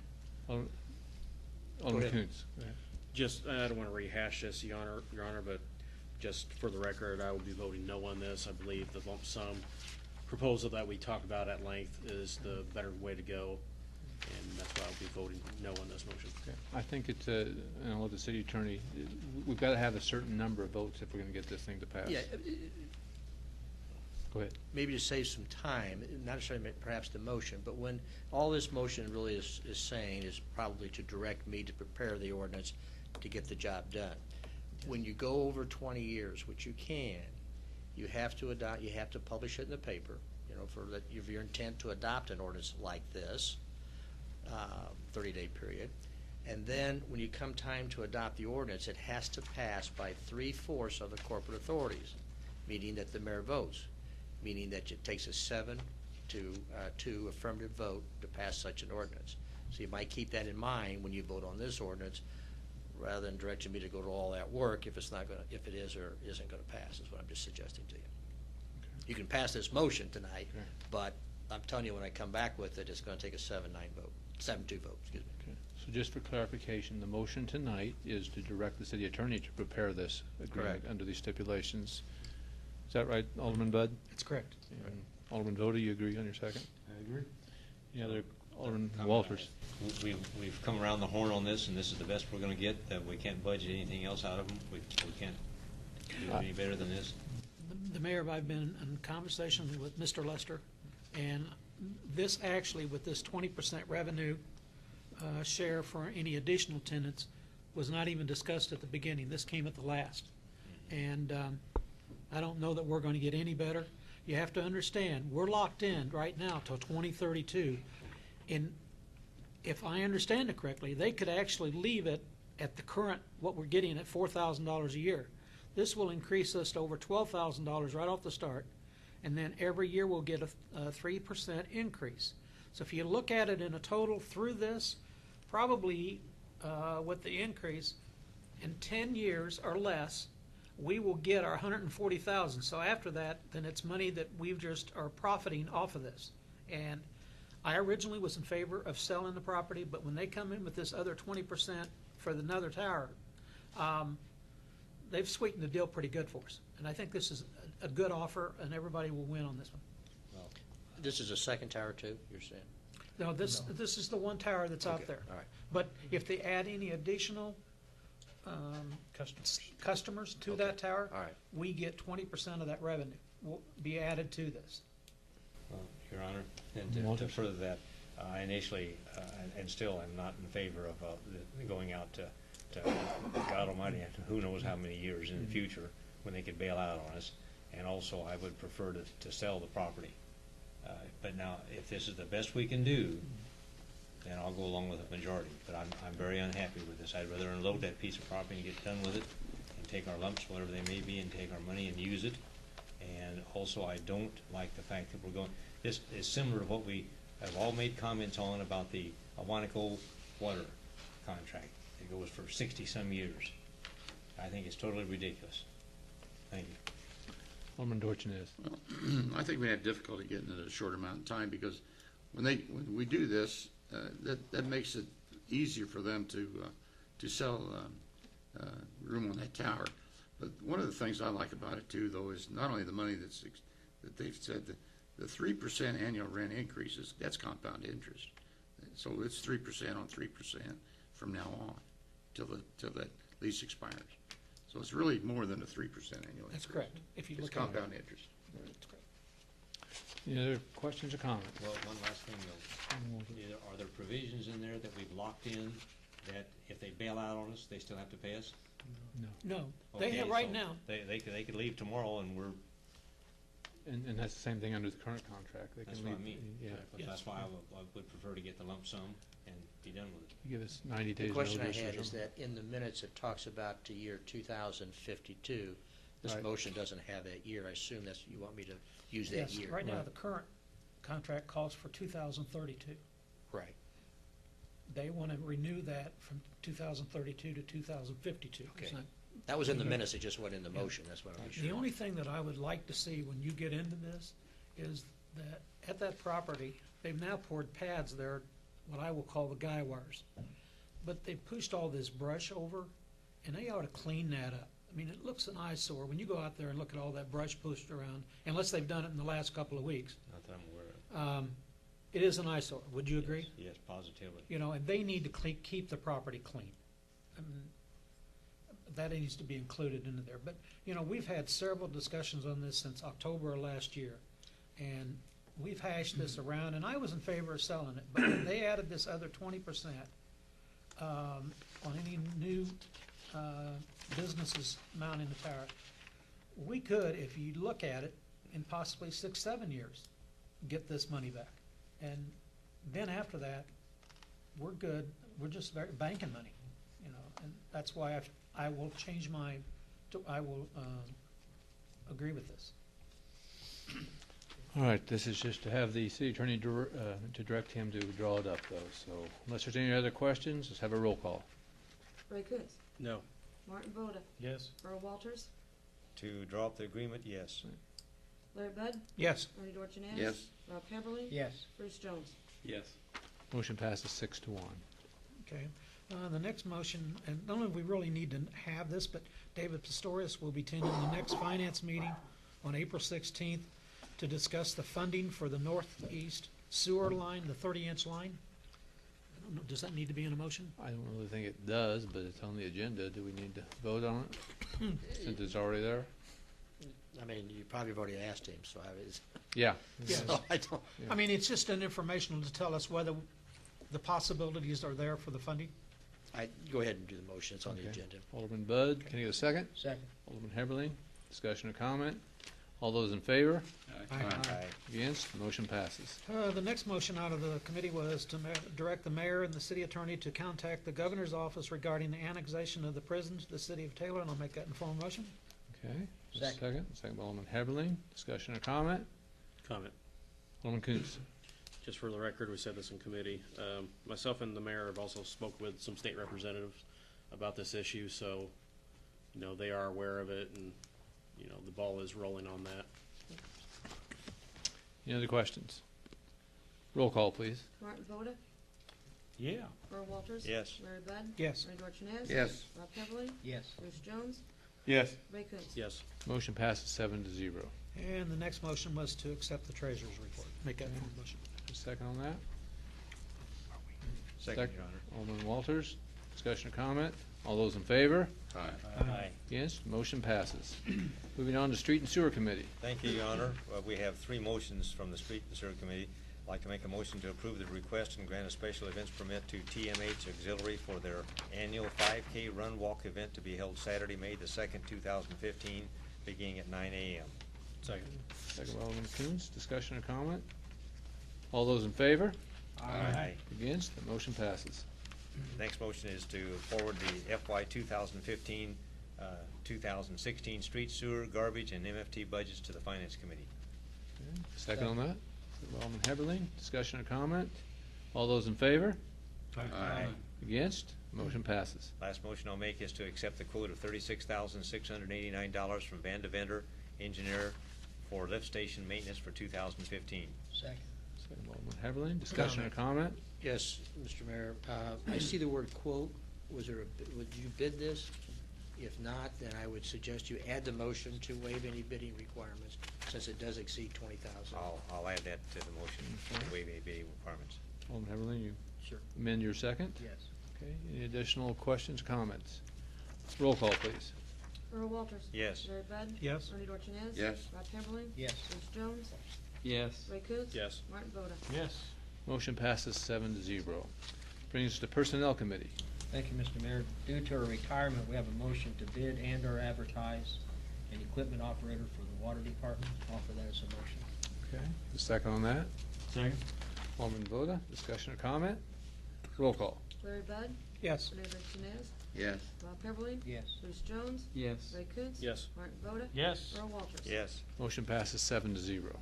Alderman ahead. Koontz. Go ahead. Just, I don't want to rehash this, Your Honor, but just for the record, I will be voting no on this. I believe the lump sum proposal that we talked about at length is the better way to go, and that's why I'll be voting no on this motion. Okay. I think it's, and I'll let the city attorney, we've got to have a certain number of votes if we're going to get this thing to pass. Yeah, Go ahead. maybe to save some time, not necessarily perhaps the motion, but when all this motion really is saying is probably to direct me to prepare the ordinance to get the job done. When you go over 20 years, which you can, you have to adopt, you have to publish it in the paper, for your intent to adopt an ordinance like this, 30-day period. And then when you come time to adopt the ordinance, it has to pass by 3/4 of the corporate authorities, meaning that the mayor votes. meaning that it takes a 7 to 2 affirmative vote to pass such an ordinance. So you might keep that in mind when you vote on this ordinance, rather than directing me to go to all that work if it's not gonna, if it is or isn't gonna pass, is what I'm just suggesting to you. You can pass this motion tonight, Okay. but I'm telling you, when I come back with it, it's gonna take a 7-9 vote, 7-2 vote, excuse me. Okay. So just for clarification, the motion tonight is to direct the city attorney to prepare this agreement Correct. under these stipulations. Is that right, Alderman Bud? That's correct. And Alderman Voda, you agree on your second? I agree. Any other, Alderman Walters? We've come around the horn on this, and this is the best we're gonna get, that we can't budget anything else out of them. We can't do any better than this. The mayor, I've been in conversation with Mr. Lester, and this actually, with this 20% revenue share for any additional tenants, was not even discussed at the beginning. This came at the last. And I don't know that we're going to get any better. You have to understand, we're locked in right now till 2032. And if I understand it correctly, they could actually leave it at the current, what we're getting at $4,000 a year. This will increase us to over $12,000 right off the start, and then every year we'll get a 3% increase. So if you look at it in a total through this, probably with the increase, in 10 years or less, we will get our 140,000. So after that, then it's money that we've just are profiting off of this. And I originally was in favor of selling the property, but when they come in with this other 20% for another tower, they've sweetened the deal pretty good for us. And I think this is a good offer, and everybody will win on this one. This is a second tower too, you're saying? No, this is the one tower that's out Okay, there. all right. But if they add any additional customers to Okay, that tower, all right. we get 20% of that revenue will be added to this. Well, Your Honor, and to further that, I initially, and still am not in favor of going out to God Almighty, who knows how many years in the future when they could bail out on us. And also, I would prefer to sell the property. But now, if this is the best we can do, then I'll go along with the majority. But I'm very unhappy with this. I'd rather unload that piece of property and get done with it and take our lumps, whatever they may be, and take our money and use it. And also, I don't like the fact that we're going, this is similar to what we have all made comments on about the Awanico water contract. It goes for 60-some years. I think it's totally ridiculous. Thank you. Alderman Dorchenez. Well, I think we have difficulty getting it in a short amount of time, because when we do this, that makes it easier for them to sell room on that tower. But one of the things I like about it too, though, is not only the money that they've said, the 3% annual rent increases, that's compound interest. So it's 3% on 3% from now on till that lease expires. So it's really more than a 3% annual increase. That's correct. If you It's look at it. compound interest. That's correct. Any other questions or comments? Well, one last thing though. Are there provisions in there that we've locked in that if they bail out on us, they still have to pay us? No, they Okay, have right so now. They could leave tomorrow and we're, And that's the same thing under the current contract. They that's can what I leave. mean. Yeah. Yes. That's why I would prefer to get the lump sum and be done with it. You give us 90 days The question I notice or had is something. that in the minutes, it talks about the year 2052. This Right. motion doesn't have that year. I assume that's, you want me to use that Yes, year? right now, the current contract calls for 2032. Right. They want to renew that from 2032 to 2052. It's Okay. not- That was in the minutes, it just wasn't in the motion, that's what I was sure. The only thing that I would like to see when you get into this is that at that property, they've now poured pads there, what I will call the guy wires. But they pushed all this brush over, and they ought to clean that up. I mean, it looks an eyesore when you go out there and look at all that brush pushed around, unless they've done it in the last couple of weeks. Not that I'm aware of. It is an eyesore. Would you agree? Yes, positively. You know, and they need to keep the property clean. I mean, that needs to be included into there. But, you know, we've had several discussions on this since October of last year. And we've hashed this around, and I was in favor of selling it. But when they added this other 20% on any new businesses mounting the tower, we could, if you look at it, in possibly 6-7 years, get this money back. And then after that, we're good. We're just banking money, you know, and that's why I will change I will agree with this. All right, this is just to have the city attorney to direct him to draw it up, though. So unless there's any other questions, let's have a roll call. Ray Coontz, No. Martin Voda, Yes. Earl Walters, To draw up the agreement, yes. Larry Bud, Yes. Bernie Dorchenez. Yes. Rob Heatherly. Yes. Bruce Jones. Yes. Motion passes 6-1. Okay. The next motion, and not only we really need to have this, but David Pistorius will be attending the next finance meeting on April 16th to discuss the funding for the northeast sewer line, the 30-inch line. I don't know, does that need to be in a motion? I don't really think it does, but it's on the agenda. Do we need to vote on it since it's already there? I mean, you probably have already asked him, so I was, Yeah. Yes. so I don't, I mean, it's just an informational to tell us whether the possibilities are there for the funding. go ahead and do the motion, it's on the Okay. agenda. Alderman Bud, can I get a second? Second. Alderman Heberlin, discussion or comment? All those in favor? Aye. Against? Motion passes. The next motion out of the committee was to direct the mayor and the city attorney to contact the governor's office regarding the annexation of the prison to the city of Taylor, and I'll make that in form of motion. Okay. Second. Second by Alderman Heberlin, discussion or comment? Comment. Alderman Koontz. Just for the record, we said this in committee. Myself and the mayor have also spoke with some state representatives about this issue, so, they are aware of it, and, the ball is rolling on that. Any other questions? Roll call, please. Martin Voda, Yeah. Earl Walters. Yes. Larry Bud. Yes. Bernie Dorchenez. Yes. Rob Heatherly. Yes. Bruce Jones. Yes. Ray Coontz. Yes. Motion passes 7-0. And the next motion was to accept the treasurer's report. Make that in form of motion. A second on that? Second, Your Honor. Alderman Walters, discussion or comment? All those in favor? Aye. Against? Motion passes. Moving on to Street and Sewer Committee. Thank you, Your Honor. We have three motions from the Street and Sewer Committee. I'd like to make a motion to approve the request and grant a special events permit to TMH Auxiliary for their annual 5K Run Walk event to be held Saturday, May the 2nd, 2015, beginning at 9 a.m. Second. Second by Alderman Koontz, discussion or comment? All those in favor? Aye. Against? The motion passes. Next motion is to forward the FY 2015, 2016 street, sewer, garbage, and MFT budgets to the Finance Committee. Okay. Second on that? Second by Alderman Heberlin, discussion or comment? All those in favor? Aye. Against? Motion passes. Last motion I'll make is to accept the quote of $36,689 from Van de Vendor Engineer for lift station maintenance for 2015. Second. Second by Alderman Heberlin, discussion or comment? Yes, Mr. Mayor, I see the word quote. Would you bid this? If not, then I would suggest you add the motion to waive any bidding requirements, since it does exceed 20,000. I'll add that to the motion, to waive any bidding requirements. Alderman Heberlin, you Sure. amend your second? Yes. Okay, any additional questions, comments? Roll call, please. Earl Walters. Yes. Larry Bud. Yes. Bernie Dorchenez. Yes. Rob Heatherly. Yes. Bruce Jones. Yes. Ray Coontz. Yes. Martin Voda. Yes. Motion passes 7-0. Brings us to Personnel Committee. Thank you, Mr. Mayor. Due to her retirement, we have a motion to bid and/or advertise an equipment operator for the water department. Offer that as a motion. Okay, a second on that? Second. Alderman Voda, discussion or comment? Roll call. Larry Bud. Yes. Bernie Dorchenez. Yes. Rob Heatherly. Yes. Bruce Jones. Yes. Ray Coontz. Yes. Martin Voda. Yes. Earl Walters. Yes. Motion passes 7-0.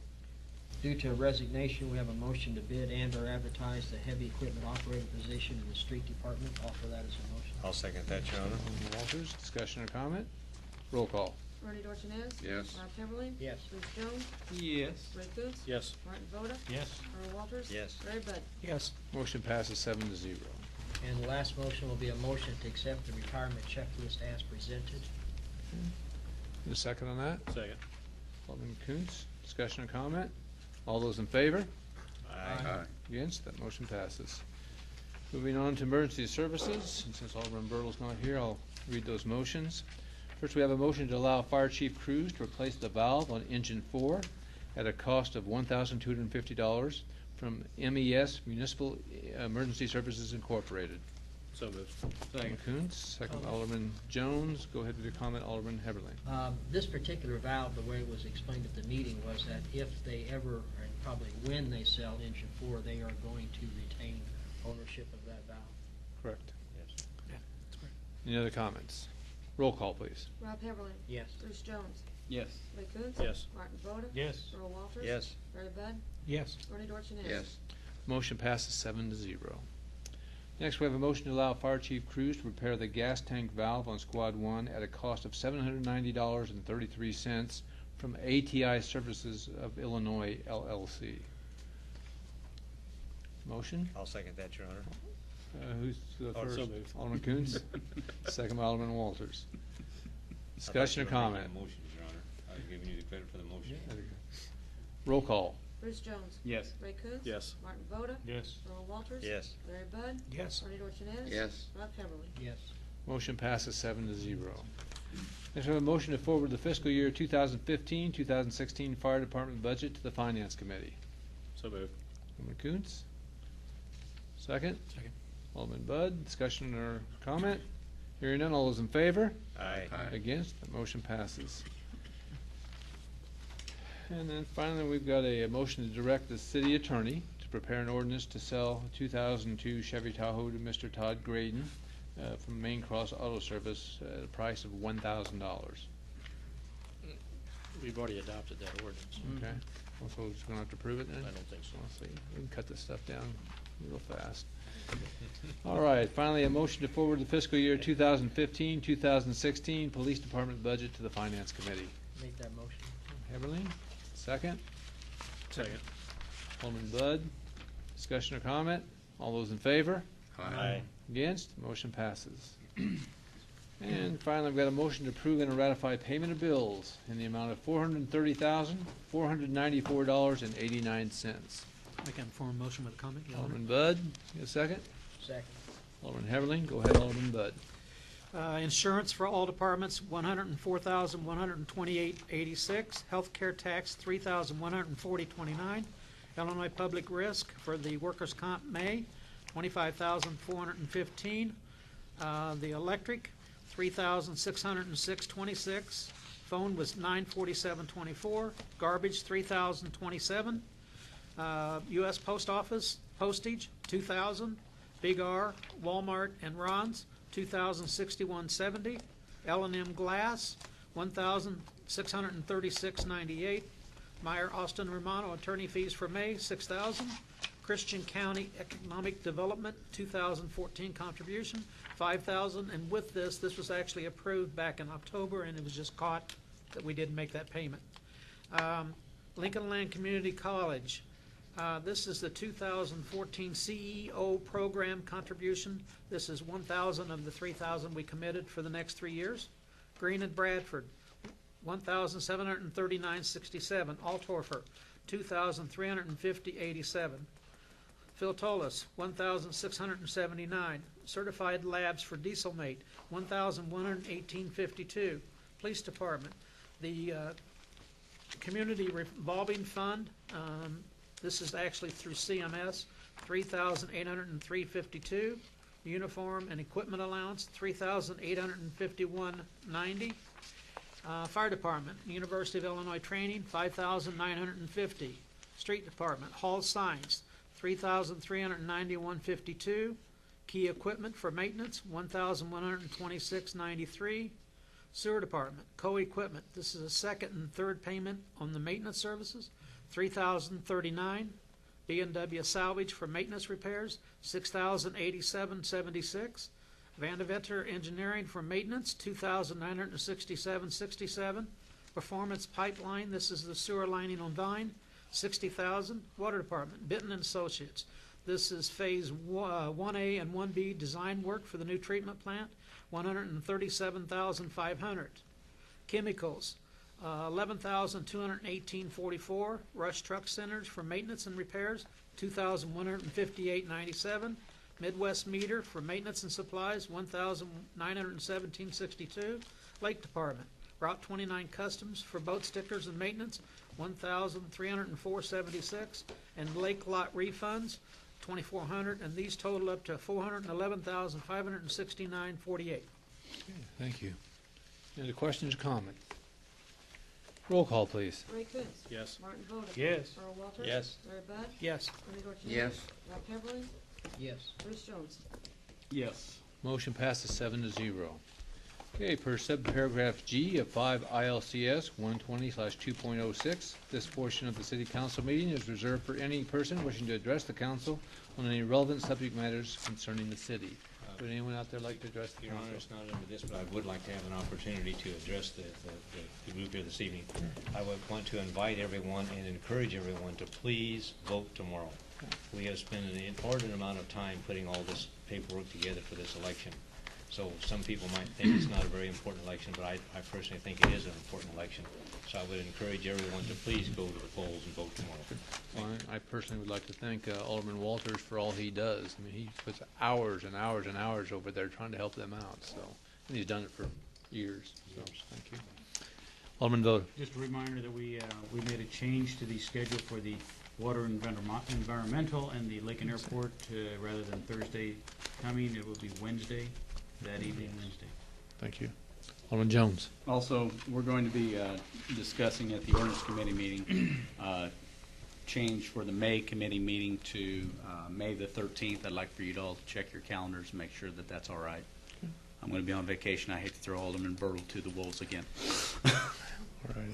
Due to a resignation, we have a motion to bid and/or advertise the heavy equipment operator position in the street department. Offer that as a motion. I'll second that, Your Honor. Alderman Walters, discussion or comment? Roll call. Bernie Dorchenez. Yes. Rob Heatherly. Yes. Bruce Jones. Yes. Ray Coontz. Yes. Martin Voda. Yes. Earl Walters. Yes. Larry Bud. Yes. Motion passes 7-0. And the last motion will be a motion to accept the retirement checklist as presented. A second on that? Second. Alderman Koontz, discussion or comment? All those in favor? Aye. Against? That motion passes. Moving on to emergency services, and since Alderman Bertle's not here, I'll read those motions. First, we have a motion to allow Fire Chief Cruz to replace the valve on engine 4 at a cost of $1,250 from MES Municipal Emergency Services Incorporated. So moved. Alderman Koontz, second by Alderman Jones. Go ahead with your comment, Alderman Heberlin. This particular valve, the way it was explained at the meeting, was that if they ever, and probably when they sell engine 4, they are going to retain ownership of that valve. Correct. Yes. Any other comments? Roll call, please. Rob Heatherly. Yes. Bruce Jones. Yes. Ray Coontz? Yes. Martin Voda? Yes. Earl Walters? Yes. Larry Bud? Yes. Bernie Dorchenez? Yes. Motion passes 7-0. Next, we have a motion to allow Fire Chief Cruz to repair the gas tank valve on Squad 1 at a cost of $790.33 from ATI Services of Illinois, LLC. Motion? I'll second that, Your Honor. Who's the Oh, first? so moved. Alderman Coons? Second by Alderman Walters. Discussion or I thought you were comment? making a motion, Your Honor. I was giving you the credit for the motion. Roll call. Bruce Jones? Yes. Ray Coontz? Yes. Martin Voda? Yes. Earl Walters? Yes. Larry Bud? Yes. Bernie Dorchenez? Yes. Rob Heatherly? Yes. Motion passes 7-0. Next, we have a motion to forward the fiscal year 2015-2016 Fire Department budget to the Finance Committee. So moved. Alderman Coons? Second? Second. Alderman Bud, discussion or comment? Hearing none, all those in favor? Aye. Against? The motion passes. And then finally, we've got a motion to direct the city attorney to prepare an ordinance to sell a 2002 Chevy Tahoe to Mr. Todd Graydon from Main Cross Auto Service at a price of $1,000. We've already adopted that ordinance. Okay. Also, we're just gonna have to prove it then? I don't think so. Let's see, we can cut this stuff down real fast. All right, finally, a motion to forward the fiscal year 2015-2016 Police Department budget to the Finance Committee. Make that motion. Heberlin, second. Second. Alderman Bud, discussion or comment? All those in favor? Aye. Against? Motion passes. And finally, we've got a motion to approve and ratify payment of bills in the amount of $430,494.89. Make that form a motion with a comment, Your Honor. Alderman Bud, you a second? Second. Alderman Heberlin, go ahead, Alderman Bud. Insurance for all departments, $104,128.86. Healthcare tax, $3,140.29. Illinois Public Risk for the workers' comp May, $25,415. The electric, $3,606.26. Phone was $947.24. Garbage, $3,027. U.S. Post Office postage, $2,000. Big R, Walmart, and Ron's, $2,061.70. L&M Glass, $1,636.98. Meyer Austin Romano attorney fees for May, $6,000. Christian County Economic Development, 2014 contribution, $5,000. And with this was actually approved back in October, and it was just caught that we didn't make that payment. Lincoln Land Community College. This is the 2014 CEO program contribution. This is $1,000 of the $3,000 we committed for the next 3 years. Green and Bradford, $1,739.67. Altorfer, $2,350.87. Phil Tolis, $1,679. Certified Labs for Dieselmate, $1,118.52. Police Department, the Community Revolving Fund, this is actually through CMS, $3,803.52. Uniform and equipment allowance, $3,851.90. Fire Department, University of Illinois Training, $5,950. Street Department, Hall Signs, $3,391.52. Key equipment for maintenance, $1,126.93. Sewer Department, co-equipment, this is a second and third payment on the maintenance services, $3,039. B&W Salvage for maintenance repairs, $6,087.76. Vandeventer Engineering for maintenance, $2,967.67. Performance Pipeline, this is the sewer lining on Vine, $60,000. Water Department, Benton and Associates. This is Phase 1A and 1B design work for the new treatment plant, $137,500. Chemicals, $11,218.44. Rush Truck Centers for maintenance and repairs, $2,158.97. Midwest Meter for maintenance and supplies, $1,917.62. Lake Department, Route 29 Customs for boat stickers and maintenance, $1,304.76. And lake lot refunds, $2,400, and these total up to $411,569.48. Thank you. Any questions or comments? Roll call, please. Ray Coontz? Yes. Martin Voda? Yes. Earl Walters? Yes. Larry Bud? Yes. Bernie Dorchenez? Yes. Rob Heatherly? Yes. Bruce Jones? Yes. Motion passes 7-0. Okay, per subparagraph G of 5 ILCS 120/2.06, this portion of the city council meeting is reserved for any person wishing to address the council on any relevant subject matters concerning the city. Would anyone out there like to address the Your council? Honor, it's not under this, but I would like to have an opportunity to address the group here this evening. I would want to invite everyone and encourage everyone to please vote tomorrow. We have spent an inordinate amount of time putting all this paperwork together for this election. So some people might think it's not a very important election, but I personally think it is an important election. So I would encourage everyone to please go to the polls and vote tomorrow. Well, I personally would like to thank Alderman Walters for all he does. I mean, he puts hours and hours and hours over there trying to help them out, so, and he's done it for years, so, thank you. Alderman Voda. Just a reminder that we made a change to the schedule for the water and environmental and the Lake and Airport, rather than Thursday coming, it will be Wednesday, that evening, Wednesday. Thank you. Alderman Jones. Also, we're going to be discussing at the ordinance committee meeting, change for the May committee meeting to May the 13th. I'd like for you to all check your calendars and make sure that that's all right. I'm going to be on vacation. I hate to throw Alderman Bertle to the wolves again.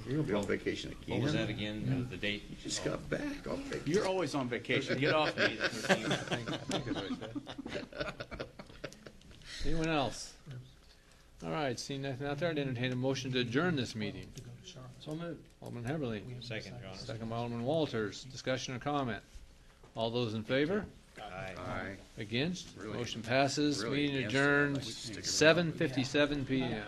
You're gonna be on vacation again. What was that again, the date? You just got back off vacation. You're always on vacation. Get off me the 13th. I think that's what he said. Anyone else? All right, seeing nothing out there, I'd entertain a motion to adjourn this meeting. So moved. Alderman Heberly. Second, Your Honor. Second by Alderman Walters. Discussion or comment? All those in favor? Aye. Aye. Against? Really- Motion passes. really Meeting against it. adjourned Stick around. 7:57 PM.